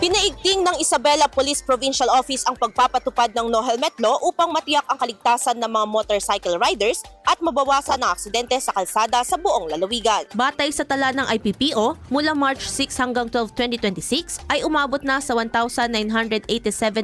Pinaigting ng Isabela Police Provincial Office ang pagpapatupad ng no helmet law upang matiyak ang kaligtasan ng mga motorcycle riders at mabawasan ang aksidente sa kalsada sa buong lalawigan. Batay sa tala ng IPPO, mula March 6 hanggang 12, 2026 ay umabot na sa 1,987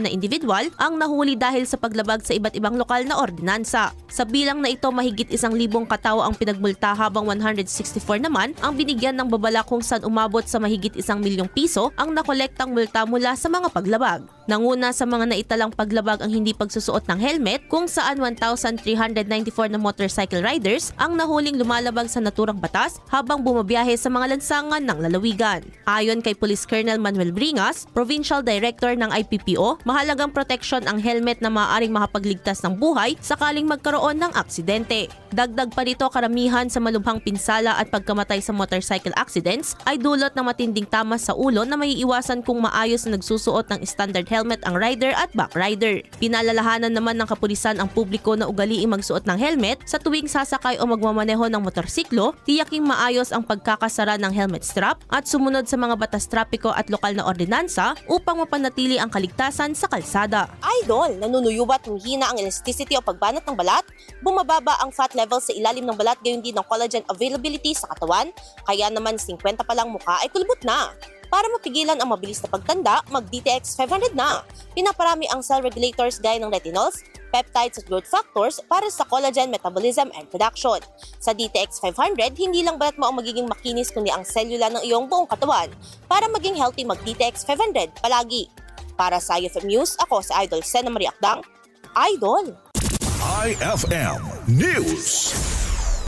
na individual ang nahuli dahil sa paglabag sa iba't ibang lokal na ordinansa. Sa bilang na ito, mahigit 1,000 katao ang pinagmulta habang 164 naman ang binigyan ng babala kung saan umabot sa mahigit 1 milyong piso ang nakolektang multa mula sa mga paglabag. Nanguna sa mga naitalang paglabag ang hindi pagsusuot ng helmet kung saan 1,394 na motorcycle riders ang nahuling lumalabag sa naturang batas habang bumabiyahe sa mga lansangan ng lalawigan. Ayon kay Police Colonel Manuel Bringas, Provincial Director ng IPPO, mahalagang proteksyon ang helmet na maaaring makapagligtas ng buhay sakaling magkaroon ng aksidente. Dagdag pa rito, karamihan sa malubhang pinsala at pagkamatay sa motorcycle accidents ay dulot ng matinding tamas sa ulo na maiiwasan kung maayos na nagsusuot ng standard helmet ang rider at backrider. Pinalalahanan naman ng kapulisan ang publiko na ugaliing magsuot ng helmet sa tuwing sasakay o magmamaneho ng motorsiklo, tiyaking maayos ang pagkakasara ng helmet strap at sumunod sa mga batas trapiko at lokal na ordinansa upang mapanatili ang kaligtasan sa kalsada. Idol, nanunuyubat humihina ang elasticity o pagbanat ng balat, bumababa ang fat level sa ilalim ng balat, gayon din ng collagen availability sa katawan, kaya naman 50 pa lang mukha ay kulbot na. Para mapigilan ang mabilis na pagtanda, mag-DTX 500 na. Pinaparami ang cell regulators gaya ng retinols, peptides at growth factors para sa collagen metabolism and production. Sa DTX 500, hindi lang balat mo ang magiging makinis kundi ang selula ng iyong buong katawan. Para maging healthy, mag-DTX 500 palagi. Para sa IFM News, ako si Idol Sena Maria Akdang. Idol! IFM News.